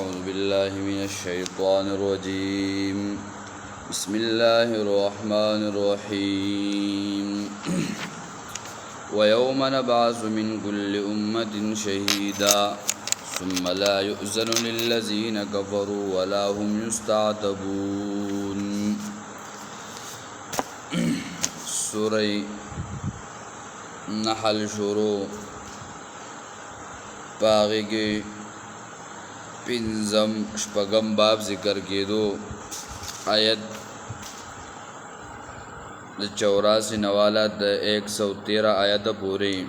أعوذ بالله من الشيطان الرجيم بسم الله الرحمن الرحيم ويوم نبعث من كل أمة شهيدا ثم لا يؤذن للذين كفروا ولا هم يستعتبون. سورة نحل شروع باغی کی پنزم شپگم باب ذکر کېدو آیت 84 نوالا د 113 آیت پوری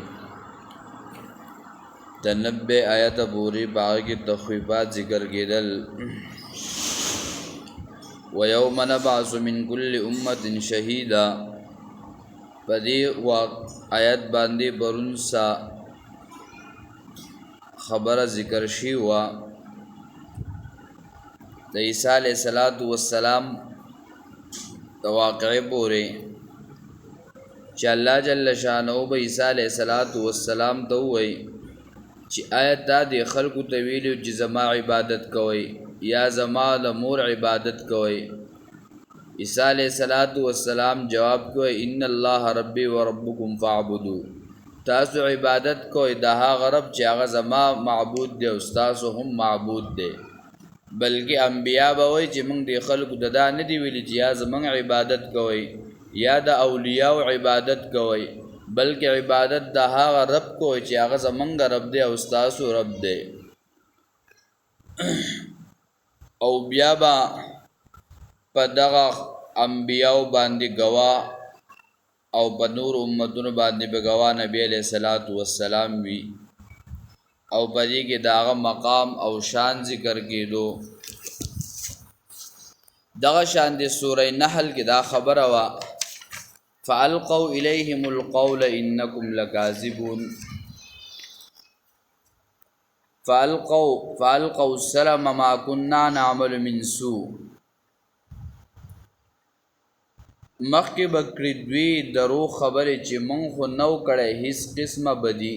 د 90 آیت پوری باغی کی تخویفات ذکر کېدل. وَيَوْمَ نَبْعَثُ مِنْ كُلِّ أُمَّةٍ شَهِيدًا پدی آیت باندې برونسا خبر ذکر شی وا د عیسی علیہ السلام د واقعې پورې چې الله جل شانه به عیسی علیہ السلام ته وایي چې آیت د خلکو ته ویلو چې زما عبادت کوئ یا زما د مور عبادت کوئ. عیسی علیہ السلام جواب کوي ان الله ربي وربكم فاعبدوا، تاسو عبادت کوئ د هغه رب چې هغه زما معبود دی او تاسو هم معبود دی. بلکې انبیا به وایي چې موږ د خلکو دا نه دی ویلي چې یا زموږ عبادت کوئ یا د اولیاء عبادت کوئ، بلکې عبادت د هغه رب کوئ چې هغه زموږ رب دی او تاسو رب دی. او بیا به په دغه انبیاء باندې گواه او په نور امتونو باندې به گواه نبی علیہ السلام وی او په دې کې داغه مقام او شان ذکر کېدو. دغه شان د سورې نحل کې دا خبره وا فالقوا الیهم القول انکم لکاذبون. فالقوا السلام ما كنا نعمل من سوء. مخکې بکړی دوی درو خبرې چې مونږ خو نو کړی هیڅ قسمه بدی.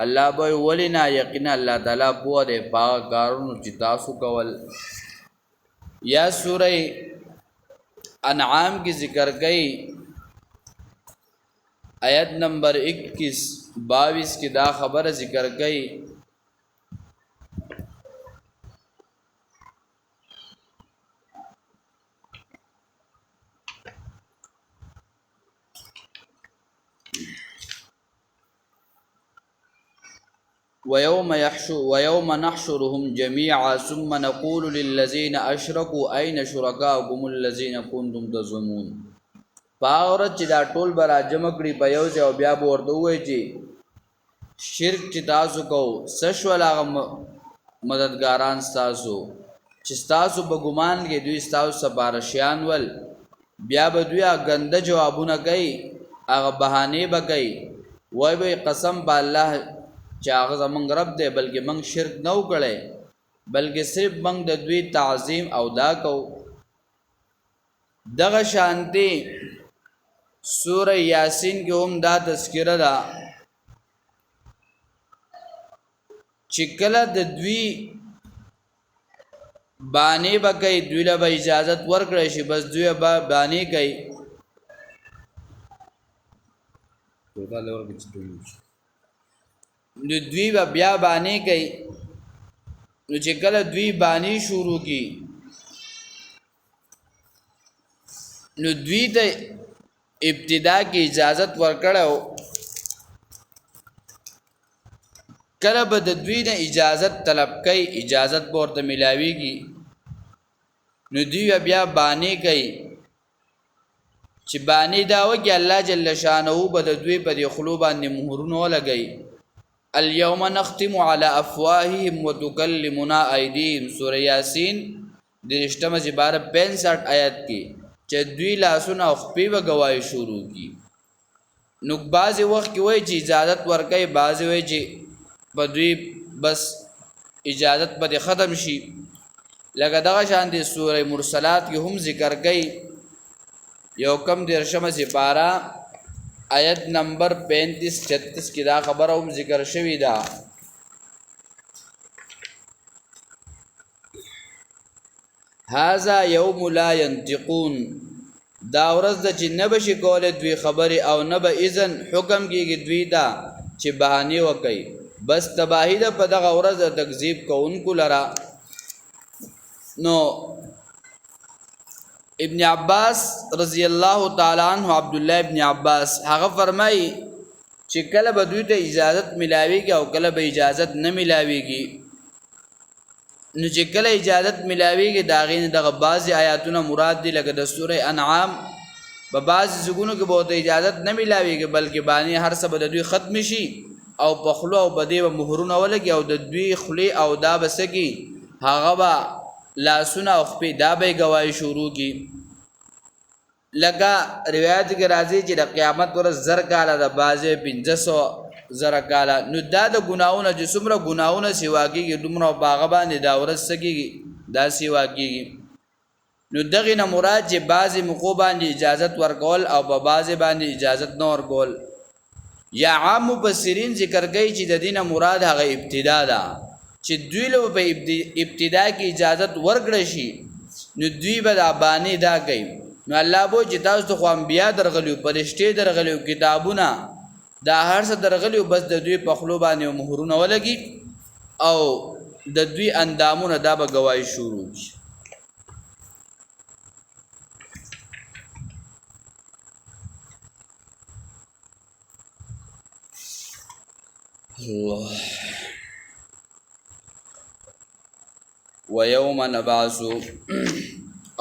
الله به ولی نه یقینا الله تعالی پوه دی په کارونو چې تاسو کول. یا سوره انعام کی ذکر گئی آیت نمبر 21-22 کی دا خبر ذکر گئی وَيَوْمَ نَحْشُرُهُمْ جَمِيعًا ثُمَّ نَقُولُ لِلَّذِينَ أَشْرَكُوا أَيْنَ شُرَكَاؤُكُمُ الَّذِينَ كُنتُمْ تَزْعُمُونَ. پاورت چې دا ټول به راجمع کړي په یو ځای او بیا به ورته ووایي چې شرک چې تاسو کوو څه شول هغه مددګاران ستاسو چې ستاسو په ګمان کې دوی ستاسو سپارښیان ول. بیا به دوی ګنده جوابونه کوي، هغه بهانې به کوي، وایي به قسم به الله چې هغه زمونږ رب دی بلکې موږ شرک نه و کړی، بلکې صرف موږ د دوی تعظیم او دا کو. دغه شانتی سوره یاسین کې هم دا تذکره ده چې کله د دوی بانې به کوي دوی له به اجازت ورکړی شي بس دوی به بانې کوي. نو دوی به بیا بانې کوي. نو چې کله دوی بانې شروع کی نو دوی ته ابتدا کې اجازت ورکړو، کله به د دوی نه اجازت طلب کوي اجازت به ورته ملاویږي. نو دوی بیا بانې کوي چې بانې دا وکړي الله جل شانه به د دوی په دې خولو باندې مهرونه ولګوي. اليوم نختم على افواههم وتكلمنا ايديهم. سوره یاسین د 65 آیت کې چې دوی لاسونه او خپې به گواهی شروع کی. نو بعضې وخت کې وایي چې اجازت ورکوي، بعضې وایي چې په دوی بس اجازت به ختم شي. لکه دغه شان د سوره مرسلات کې هم ذکر کوي یو کم 13 سپاره آیت نمبر 35-36 کی دا خبر هم ذکر شوی دا هذا یوم لا ينطقون دا ورځ د چې نه بشي کولی دوی خبرې او نه به اذن حکم کېږي دوی ته چې بهانې وکوي بس تباهي ده په دغه ورځ د تکذیب کوونکو لره. نو ابن عباس رضی الله تعالی عنہ عبدالله ابن عباس هغه فرمایي چې کله به دوی ته اجازت ملاویږي او کله به اجازت نه ملاویږي. نو چې کله اجازت ملاویږي د هغې نه دغه بعضې آیاتونه مراد دي لکه د سوره انعام په بعضې ځایونو کې به ورته اجازت نه ملاویږي بلکې باندې هر څه به د دوی ختم شي او په خولو او بدې به مهرونه ولګي او د دوی خولې او دا به څه کي هغه به لاسونه او خپې دا به یې ګواهي شروع کي. لکه روایت کې راځي چې د قیامت ورځ 1000 کاله د بعضې 500 کاله. نو دا د ګناهونه چې څومره ګناهونه سیوا کېږي دومره په هغه باندې دا ورځ څه کېږي دا سیوا کېږي. نو دغې نه مراد چې بعضې موقعو باندې اجازت ورکول او په بعضې باندې اجازت نه ورکول. یا عام مفسرین ذکر کوي چې د دې نه مراد هغه ابتدا ده چې دوی له په ابتدا کې اجازت ورکړی شي نو دوی به دا بانې دا کوي. نو الله به چې تاسو ته خو انبیا درغلي وو فرشتې درغلي وو کتابونه دا هر څه درغلي وو بس د دوی په خولو باندې مهرونه ولګي او د دوی اندامونه دا به ګواهي شروع شي. الله ويوم نبعث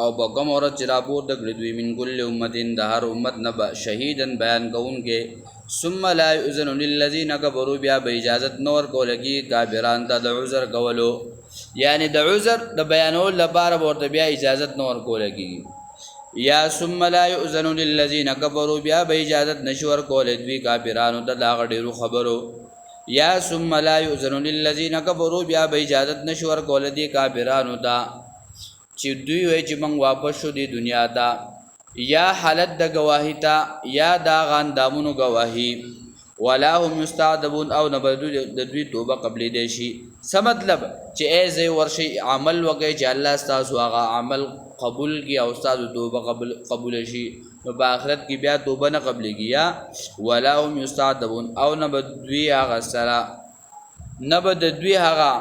او بقم ورځ چې راپورته کړي دوی من کل امتین د هر امت نه به شهیدن بیان کوونکی ثم لا یؤذن للذین کفروا بیا به اجازت نه ورکول کېږي کافرانو ته د عذر کولو یعنی د عذر د بیانولو لپاره به ورته بیا اجازت نه ورکول کېږي. یا ثم لا یؤذن للذین کفروا بیا به اجازت نشي ورکولی دوی کافرانو ته د هغه ډېرو خبرو. یا ثم لا یؤذن للذین کفروا بیا به اجازت نشي ورکولی دې کافرانو ته چې دوی وایي چې موږ واپس شو دې دنیا ته یا حالت د ګواهي ته یا د هغه اندامونو ګواهي ولا هم یستعتبون او نه به د دوی توبه قبلېدی شي. څه مطلب چې ای ځئ ورشئ عمل وکئ چې الله ستاسو هغه عمل قبول کړي او ستاسو توبه قبوله شي نو په آخرت کې بیا توبه نه قبلېږي. یا ولا هم یستعتبون او نه به دوی هغه سره نه به د دوی هغه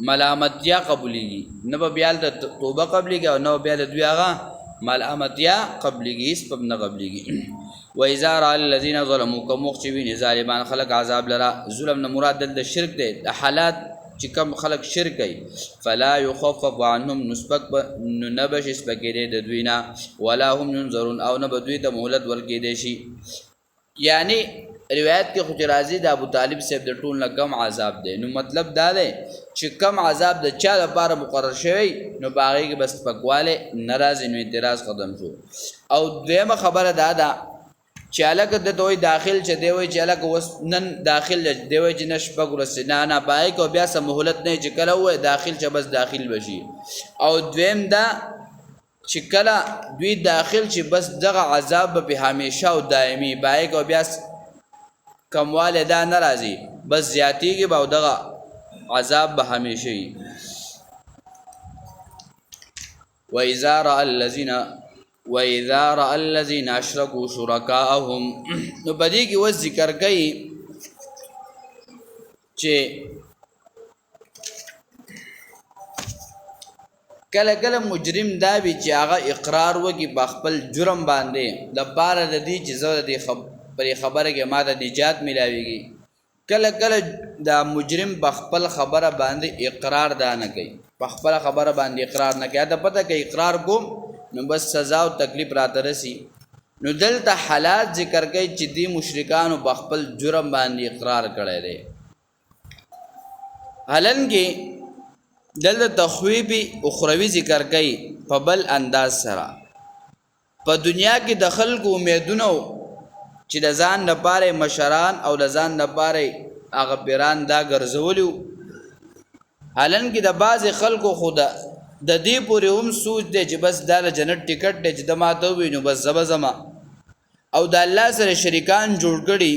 ملامتیا قبلېږي نه به بیا د توبه قبلېږي او نه به بیا د دوی هغه ملامتیا قبلېږي هېڅ به نه قبلېږي. وإذا رأى الذين ظلموا کوم وخت چې ویني ظالمان خلق عذاب لره ظلم نه مراد دلته شرک دی د حالات چې کم خلق شرک کوي فلا يخفف عنهم نسبک نو نه به شي سپکېدی د دوی نه ولا هم ينظرون او نه به دوی ته مهلت ورکېدی شي. یعنی روایت کې خو چې راځي د ابو طالب صاحب د ټول نه کم عذاب دی نو مطلب دا دی چې کم عذاب د چا لپاره مقرر شوی نو په هغې کې به سپکوالی نه راځي نو اعتراض ختم شو. او دویمه خبره دا ده چې هلکه دته وایي داخل چې دی وایي چې هلکه اوس نن داخل دی وایي چې نه شپږ ورځې نه په هغې کې بیا څه مهلت نه چې کله ووایي داخل چې بس داخل به شي. او دویم دا چې کله دوی داخل چې بس دغه عذاب به پې همیشه او دایمي په هغې کې بیا کموالی دا نه راځي بس زیاتېږي به او دغه عذاب به همیشه وي. وإذا رأى الذين أشركوا شركاءهم نو په دې کې اوس ذکر کوي چې کله کله مجرم دا وي چې هغه اقرار وکړي په خپل جرم باندې دپاره د دې چې زه د دې پرې خبره کې ما ته نجات میلاویږي. کله کله دا مجرم په خپل خبره باندې اقرار دا نه کوي په خپله خبره باندې اقرار نه کوي دا پته که اقرار کوم نو بس سزا او تکلیف راته رسي. نو دلته حالات ذکر کوي چې دې مشرکانو په خپل جرم باندې اقرار کړی دی. حالانکې دلته تخویب اخروي ذکر کوي په بل انداز سره. په دنیا کې د خلکو امیدونه چې د ځان لپاره مشران او د ځان لپاره هغه پیران دا ګرځولي حالانکې د بعضې خلکو خو د دې پورې هم سوچ دی چې بس دا د جنت ټکټ دی چې د ما ته ووایي نو بس زه به ځمه او د الله سره شریکان جوړ کړي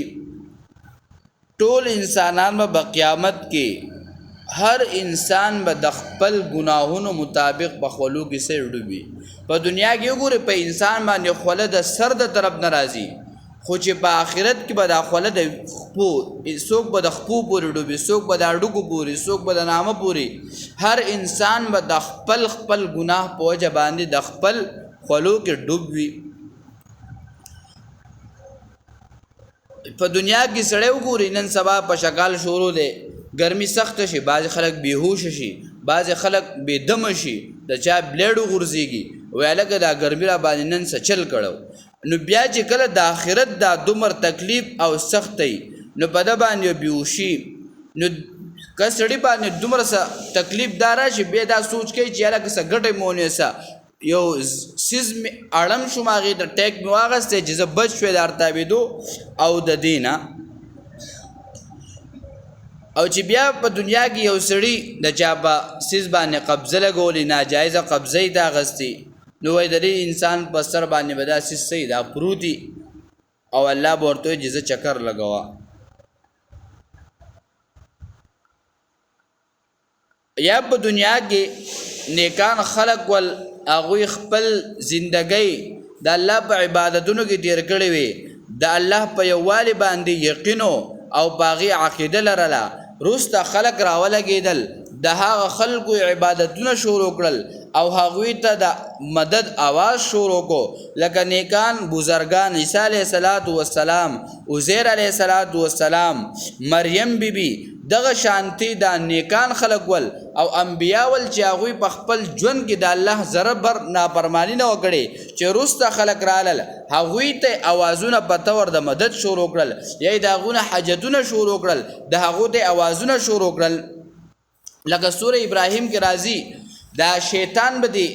ټول انسانان به قیامت کې هر انسان به د خپل ګناهونو مطابق په خولو کې سر ډوبي په دنیا کې وګوره په انسان باندې خوله د سر د طرف ناراضي خو چې په آخرت کې به د خوله د خپو څوک به د خپو پورې ډوبي څوک به د اډوکو پورې څوک به د نامه پورې هر انسان به د خپل ګناه په وجه باندې د خپل خولو کې ډوب وي په دنیا کې سړی وګوري نن سبا په شکال شروع دی ګرمي سخت شي بعض خلک بیهوش شي بعض خلک بے دم شي د چا بلیډو غورځيږي ویلکه دا ګرمي را باندې نن څه چل کړو نو بیا چې کله د آخرت دا دومره تکلیف او سختي نو په د باندې بیهوشي نو کسړي باندې دومره تکلیف دارا شي بیا دا سوچ کوي چې یاره کسه ګټه مونږه سا یو سیز اړم شو ماغه د ټیک می واغسته چې زه بچ شوې دارته بيدو او د دینه او چې بیا په دنیا کې یو سړی د چا په سیز باندې قبضه لګولې ناجایزه قبضه یې دا غستی نو وای د انسان په سر باندې بدا سیز سي دا پروتي او الله ورته جزه چکر لګوا یا په دنیا کې نیکان خلق ول اغوی خپل زندګۍ د الله په عبادتونو کې تیر کړې وي د الله په یووالي باندې یقینو او باغی عقیده لرله روسته خلق راولګېدل د هغه خلقو عبادتونه شروع کړل او هغوی ته د مدد आवाज شروع کو لکه نیکان بزرگان عیسی علیه السلام عزیر علیه السلام مریم بیبي دغه شانتی د نیکان خلق ول او انبیا ول چې هغوی په خپل ژوند کې د الله ذره بر نافرمانی نه وکړي چې روسته خلق رالل هغوی ته اوازونه په تور د مدد شروع کړل یا دغه حاجتونه شروع کړل د هغو ته اوازونه شروع کړل لکه سوره ابراهیم کې راځي دا شیطان به دی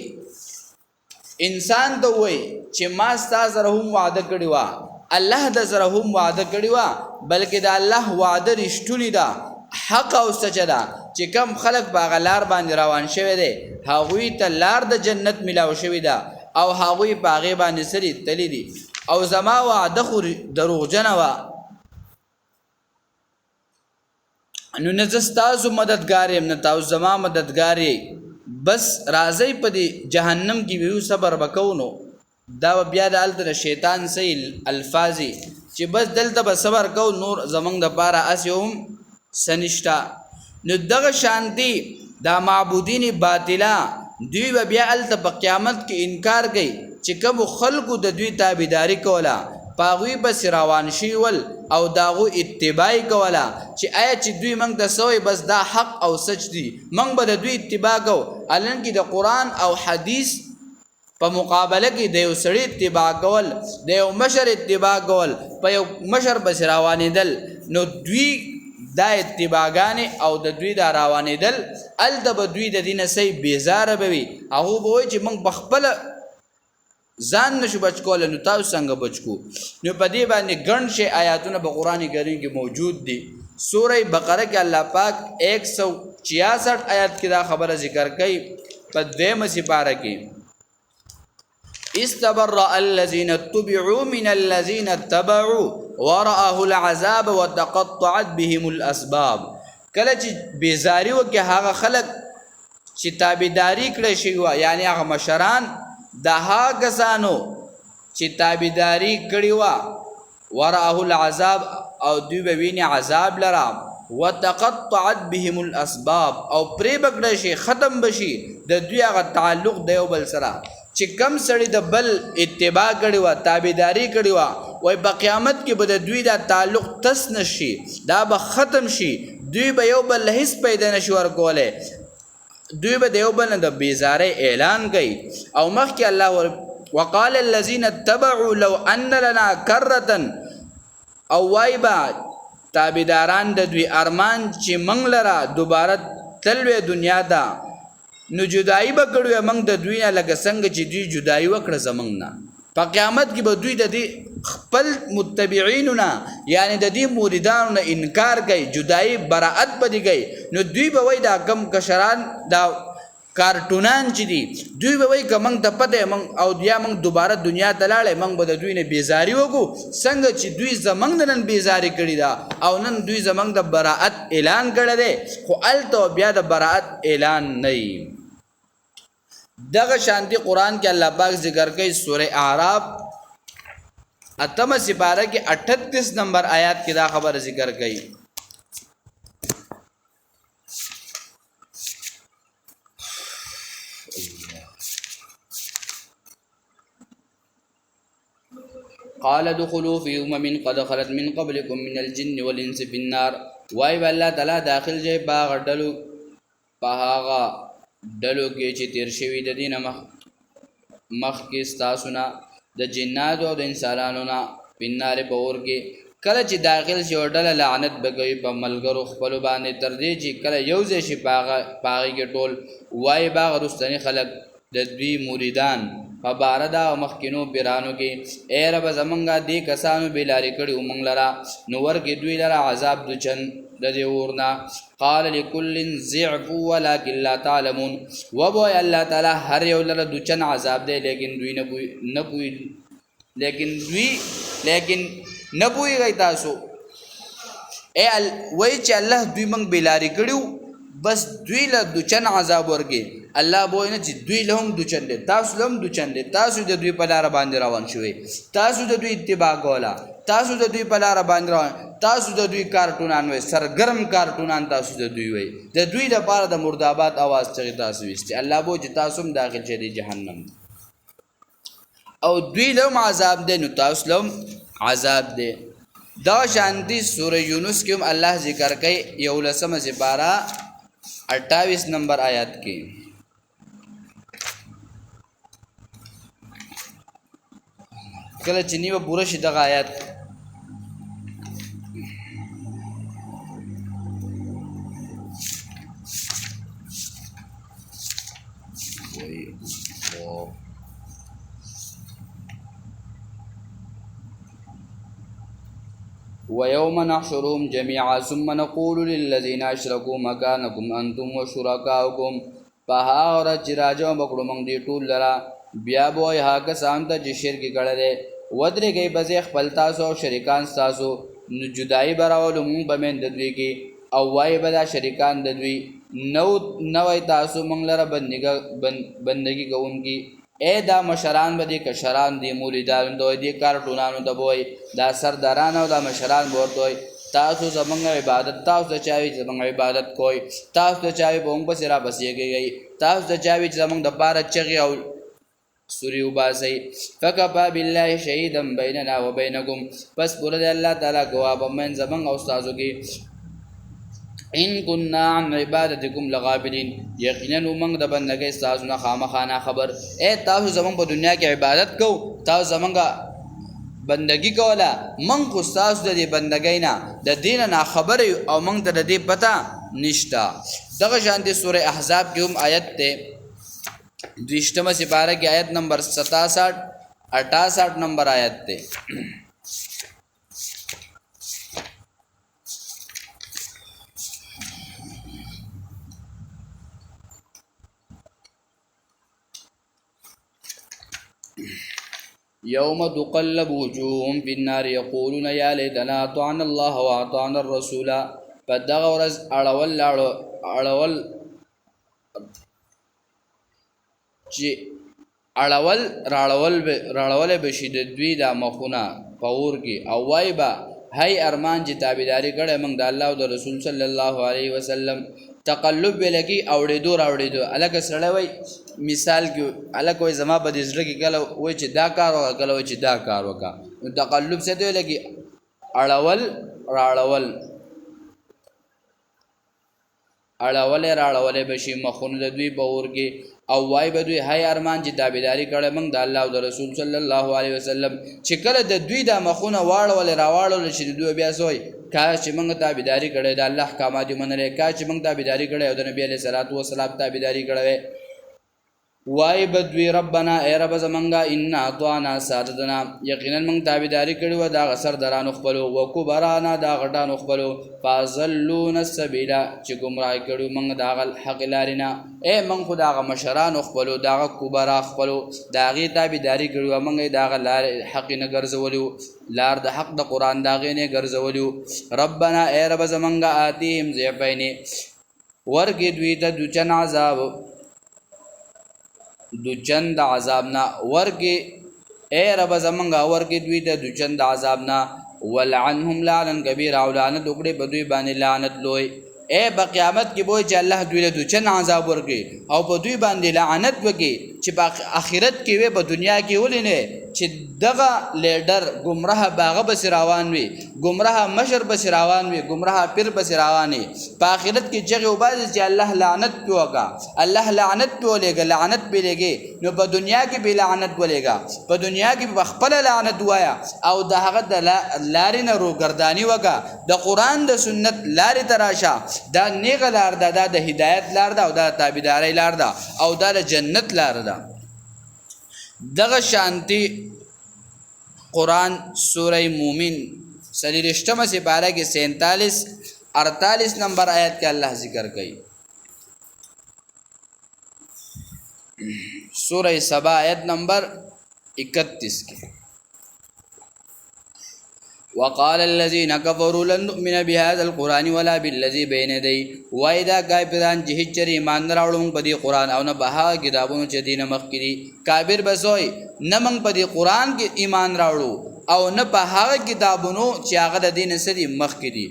انسان ته وای چې ما ستاسو سره هم وعده کړی و الله د سره هم وعده کړی و بلکې د الله وعده رښتونی ده حق او سچدا چې کم خلق باغلار باندې روان شوی دی هغوی ته لار د جنت ملاو شوی ده او هغوی باغې باندې سری تلی دي او زما وعده خو دروغجن و نو نه تاسو مددگار یم نه تاسو زما مددگار یې بس راځي په دې جهنم کې ویو صبر وکونو دا بیا د الته شیطان سي الفاظي چې بس دلته به صبر کو نور زمنګ د پاره اسيوم سنشتا نو دغه شانتي دا معبودین باطلا دوی بیا الته په قیامت کې انکار کوي چې کوم خلقو د دوی تابعداري کوله پاغوی بس روان شي ول او داغو اتباع کولا چې آیا چې دوی موږ د سوې بس دا حق او سچ دي موږ به د دوی اتباع کو الان کې د قران او حدیث په مقابله کې د یو سړي اتباع کول د یو مشر اتباع کول په یو مشر بس روانېدل نو دوی دا اتباعګانې او د دوی دا روانېدل الته به دوی د دینه سي بیزاره بوي هغه به وایي چې موږ بخپل ځان نشو بچ کول نو تاسو څنګه بچکو نو په دې باندې ګڼ شي آیاتونه په قران کریم کې موجود دي سوره بقره کې الله پاک 166 آیات کې دا خبره ذکر کړي په دیمه سپاره کې استبرأ الذين اتبعوا من الذين اتبعوا ورأوا العذاب وتقطعت بهم الاسباب کله چې بیزاری وکي هغه خلق چې تابعداري کړی شي یعنی هغه مشران دا کسانو چې تابعداري کړی و ورأه العذاب او دوی به ویني عذاب لرا وتقطعت بهم الاسباب او پرې بکړی شي ختم بشي د دوی هغه تعلق د یو بل سره چې کم سړی د بل اتباع کړی و تابعداري کړی و وای په قیامت کې به د دوی دا تعلق تس نشي دا به ختم شي دوی به یو بل هیڅ پیدا نشي ورکوله دوی به دیو بل د بیزاره اعلان کوي او مخکې الله وقال الذين اتبعوا لو ان لنا كره او وایبا تابعداران د دوی ارمان چې منګ لرا دوباره تلوي دنیا دا نو جدای به کړو منګ د دوی نه لکه څنګه چې دوی جدای وکړه زمنګ نه په قیامت کې به دوی د خپل متبعینونه یعنی د دې مریدانو نه انکار کوي جدای براءت به دي کوي نو دوی به وای دا کم کشران دا کارټونان چې دي دوی به وایي که موږ ته پته موږ او یا موږ دوباره دنیا ته لاړې موږ به د دوی نه بیزاري وکړو څنګه چې دوی زموږ د نن بیزاري کړې ده او نن دوی زموږ د براعت اعلان کړی دی خو هلته بیا د براعت اعلان نه وي دغه شانتي قرآن کې الله پاک ذکر کوي سوره اعراف اتمه سپاره کې 38 نمبر آیات کې دا خبر ذکر کوي قال ادخلوا في قد خلت من قبلكم من الجن والانس في النار وای الله تعالی داخل جاي باغ ډلو پاغا ډلو کې چې تیر شوی د دینه مخ کې ستاسونه د جنات او د انسانانو نه پینار په اور کې کله چې داخل شي ډله لعنت بګوي په ملګرو خپل باندې تر دې چې کله یو ځای شي پاغي کې ټول وای باغ رستنی خلق د دوی مریدان په بار دا مخکینو پیرانو کې اے رب زمونږه دې کسانو بلاری کړي ومنګ لرا نو ورګې دوی لرا عذاب دچن د دې ورنا قال لكل ضعف ولكن لا تعلمون وبو الله تعالی هر یو لره دچن عذاب دی لیکن دوی نه پوي لیکن نه پوي غي تاسو اے وای چې الله دوی موږ بلاری کړیو بس دوی له دچن عذاب ورګي الله بوینه چې دوی له هم دچن دي تاسو له هم دچن دي تاسو د دوی په لار باندې روان شوي تاسو د دوی اتباع کولا تاسو د دوی په لار باندې روان تاسو د دوی کارټونان وي سرګرم کارټونان تاسو د دوی وي د دوی د پاره د مردابات आवाज چغي تاسو وستي الله بو چې تاسو هم داخل شې دي جهنم او دوی له عذاب دي نو تاسو له عذاب دي دا شانتي سوره یونس کې هم الله ذکر کوي یو لسمه سپاره 28 نمبر آیات کې کله چې نیو پوره شي دغه آیات ويوم نحشرهم جميعا ثم نقول للذين اشركوا مكانكم انتم وشركاؤكم فهاورت راجو بکړو موږ دې ټول لرا بیا به ها کسان ته چې شرک کړل ودرې گئی بځ خپل تاسو او شریکان تاسو نو جدای براولو مونږ بمن د دوی کې او وای بدا شریکان د دوی نو تاسو مونږ لره بندگی کوونکی اے دا مشران بدی کشران دی مولیدان دوی دی کارټونانو د بوي دا سرداران او دا مشران ورته تاسو زمونږ عبادت تاسو چاوي زمونږ عبادت کوی تاسو چاوي بونګ بس را بسیږي تاسو چاوي زمونږ د پاره چغي او سوری وباسي فكفى بالله شهيدا بيننا وبينكم پس پر الله تعالی گواه بمن زمون او استادو کی ان كنا عن عبادتكم لغافلين یقینا موږ د بندګۍ تاسو نه خامخانه خبر اے تاسو زمون په دنیا کې عبادت کو تاسو زمونږه بندگی کوله موږ خو تاسو د بندګۍ نه د دین نه خبر او موږ ته د دې پتا نشتا دغه شانتي سوره احزاب کې هم آیت ته دویشتمه سپاره کی آیت نمبر 67 نمبر آیت تے یوم تقلب وجوههم فی النار یقولون یا لیتنا اطعنا الله واطعنا الرسول فدغ ورز اړول چې راړول بشي د دوی د مخونه پور کې او وای با هاي ارمان چې تابعداري کړه موږ د الله او د رسول صلی الله علیه وسلم تقلب لکی اوړېدو الګ سره وای مثال کې الګ وای زما په دې ځړه کې کله وای چې دا کار وکړه کله وای چې دا کار وکړه تقلب څه دی لکی راړول بشي مخونه د دوی پور کې او وای بدوی هاي ارمان چې تابعداري کړه موږ د الله او د رسول صلی الله علیه وسلم چې کله د دوی د مخونه راواړول شي دوی بیا سوې کاش چې موږ تابعداري کړه د الله احکامات منلې کاش چې موږ تابعداري کړه او د نبی علیه الصلاۃ والسلام تابعداري کړه وای بدوی ربنا ای رب زمنګا ان اطعنا سادتنا یقینا من تابعداري کړي و دا غسر درانو خپلو وکبرانا دا غټانو خپلو فازلون السبيل چې گمراه کړي من دا غل حق لارینا اے من خدا غ مشران خپلو دا غ کبرا خپلو دا غي تابعداري کړي و من دا غ لار حق نه ګرځولیو لار د حق د قران دا غي نه ګرځولیو ربنا ای رب زمنګا اتيهم زيفين ورګي دوی ته دچن عذاب دو چند عذابنا ورگی اے رب زمانگا ورگی دوی تا دو چند عذابنا ولعنهم لعنن کبیر او لعنت اکڑی بدوی بانی لعنت لوئی اے بقیامت کی بوئی چا اللہ دوی دو چند عذاب ورگی او بدوی بانی لعنت وگی چی پا آخرت کی وی پا دنیا کی ولی نے چی دغا لیڈر گمراہ باغ بس روان وی گمراہ مشر بس روان وی گمراہ پیر بس روان وی پا آخرت کی جگہ عبادی چی اللہ لعنت پیو کا اللہ لعنت پیو لے گا لعنت پی لے گے نو پا دنیا کی بھی لعنت بولے گا پا دنیا کی بھی خپل لعنت وایا او دا حقت دا لاری نرو گردانی وگا دا قرآن دا سنت لاری تراشا دا نیغ لار دا دا ہدایت لار دا او دا تابداری لار دا او دا جنت لار دا دغ شانتی قرآن سورہ مومن سلیرشتم سپارہ کے 47-48 نمبر آیت کے اللہ ذکر کئی سورہ سبا آیت نمبر 31 کے وقال الذين كفروا لن نؤمن بهذا القرآن ولا بالذي بين يديه وإذا كافران جهچر ایمان راوړم په دې قرآن او نه بها کتابونو چې دینه مخکړي کافر بسوي نه موږ په دې قرآن کې ایمان راوړو او نه په هغه کتابونو چې هغه د دین سره مخکړي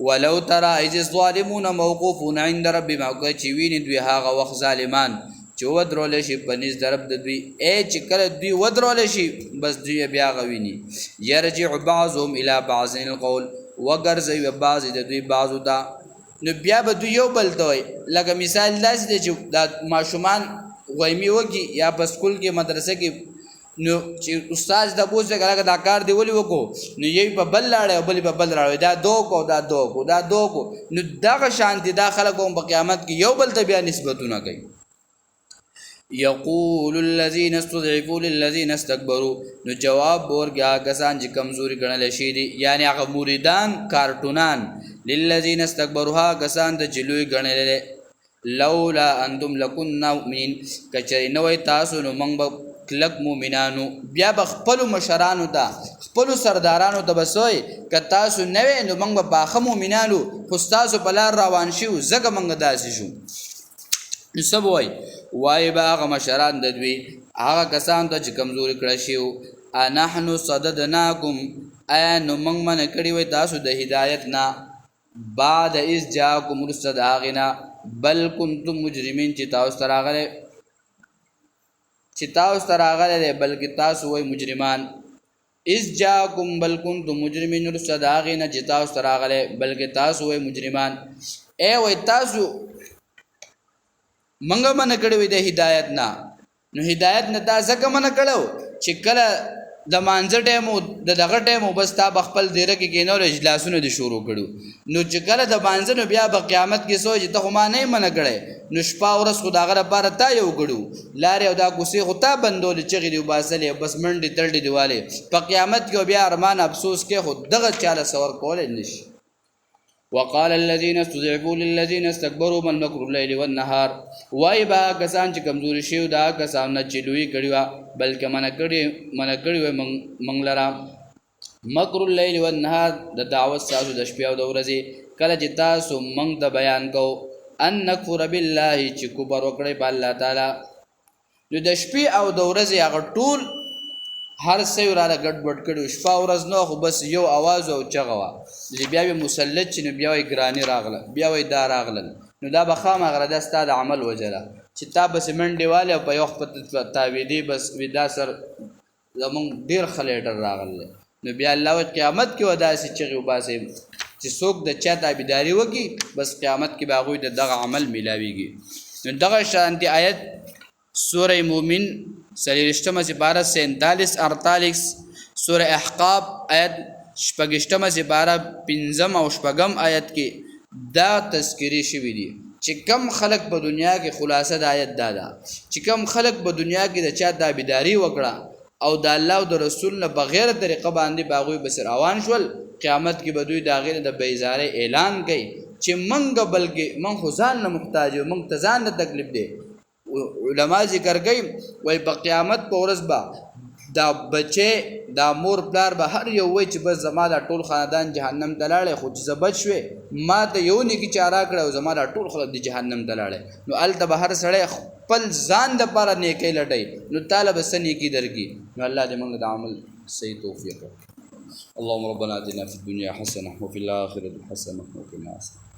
ولو ترى اذ الظالمون موقوفون عند ربهم او چې ویني دوی هغه وخت ظالمان چې ودرول شي پنځ درب د دوی اے چې کله دوی ودرول شي بس دوی بیا غویني يرجع بعضهم الى بعض القول وغرزي بعض د دوی بعضو دا نو بیا به دوی یو بل دوی لکه مثال داسې دی چې د ماشومان غویمي وږي یا په سکول کې مدرسه کې نو چې استاد د بوزه کله دا کار دی ولي وکړو نو یی په بل لاړ بل په بل راوي دا دو کو نو دغه شانتي دا خلک په قیامت کې یو بل ته بیا نسبتونه کوي یقول الذين استضعفوا للذين استكبروا نو جواب ورګه کسان چې کمزوري ګڼل شي دي یعنی هغه مریدان کارټونان للذين استكبروا کسان د جلوي ګڼل لولا انتم لكنا مؤمنين کچری نوې تاسو نو موږ کلک مؤمنانو بیا بخپل مشرانو ته خپل سردارانو ته بسوي ک تاسو نوې نو موږ باخه مؤمنانو خو تاسو بلار روان شو زګه موږ داسې شو نو سب وای باغ مشران د دوی هغه کسان ته چې کمزوري کړی شیو انحنو صددناکم ایا نو موږ من کړی وای تاسو د هدایت نه بعد از جاءکم رسد اغنا بل کنتم مجرمین چې تاسو تراغله بلکې تاسو وای مجرمان از جاءکم بل کنتم مجرمین رسد اغنا چې تاسو تراغله بلکې تاسو وای مجرمان اے وای تاسو منګه من کړو د هدایت نه نو هدایت نه تاسو کوم نه کړو چې کله د مانځ ټیمو د دغه ټیمو بس تا بخپل دیره کې کینول اجلاسونه دي شروع کړو نو چې کله د مانځ نو بیا په قیامت کې سوچ ته هم نه من کړي نو شپه ورځ خدای لپاره تا یو کړو لارې او دا کوسي خو تا بندول چې غي باسلې بس منډي تړډي دیواله په قیامت کې بیا ارمان افسوس کې خود دغه چاله سور کول نشي وقال الذين استضعفوا للذين استكبروا من مكر الليل والنهار وای با کسان چې کمزوري شي دا کسان نه چلوي کړي بلکې من کړي منګلرا مکر الليل والنهار د دعوت ساسو د شپې او د ورځې کله چې تاسو موږ د بیان کو ان نکفر بالله چې کفر وکړي په الله تعالی نو د شپې او د ورځې هغه ټول هر څه وراله ګډ کړو شپه ورځ نو خو بس یو आवाज او چغه وا چې بیا به مسلط چې بیا وي ګرانی راغله بیا وي دا راغله نو دا بخامه غره د ستاد عمل وجره چې تا بس منډي والے په یو په تعویدی بس ودا سر زمون ډیر خلیټر راغله نو بیا الله قیامت کې ودا سي چې وباسي چې څوک د چا تابعداري وکي بس قیامت کې باغوي دغه عمل ملاويږي نو دغه شانتي آیت سورہ مومن سلیرشتم سپارہ 47-48 سورہ احقاب آیت شپگشتم سپارہ 5 او شپگم آیت کې دا تذکری شوی دی چې کم خلق په دنیا کې خلاصه د آیت دا چې کم خلق په دنیا کې د چا تابعداري وکړه او د الله او د رسول نه بغیر طریقه باندې باغوي بسر روان شول قیامت کې به دوی دا غیر د بیزاره اعلان کوي چې منګ بلکې من خو ځان نه محتاج یو من ته ځان نه تکلیف دی علما ذکر کوي وای په قیامت په ورځ به دا بچه دا مور پلار به هر یو وای چې بس زما دا ټول خاندان جهنم ته لاړې خو چې زبد شوې ما ته یو نیکی چاره کړه او زما دا ټول خلک د جهنم ته لاړې نو الته به هر سړی خپل ځان د پاره نیکی لټي نو طالب سنې کی درګي نو الله دې موږ د عمل صحیح توفیق اللهم ربنا آتنا في الدنيا حسنه وفي الاخره حسنه وقنا عذاب